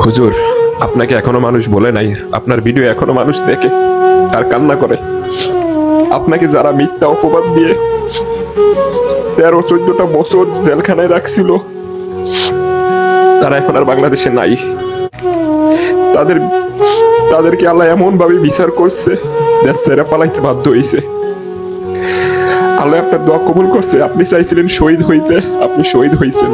হুজুর, আপনাকে এখনো মানুষ বলে নাই, আপনার ভিডিও এখনো মানুষ দেখে আর কান্না করে। আপনাকে যারা মিথ্যা অপবাদ দিয়ে 13-14টা বছর জেলখানায় রাখছিল, তারা এখন আর বাংলাদেশে নাই। তাদের তাদেরকে আল্লাহ এমন ভাবে বিচার করছে, দেশ ছেড়ে পালাইতে বাধ্য হয়েছে। আল্লাহ আপনার দোয়া কবুল করছে। আপনি চাইছিলেন শহীদ হইতে, আপনি শহীদ হয়েছেন।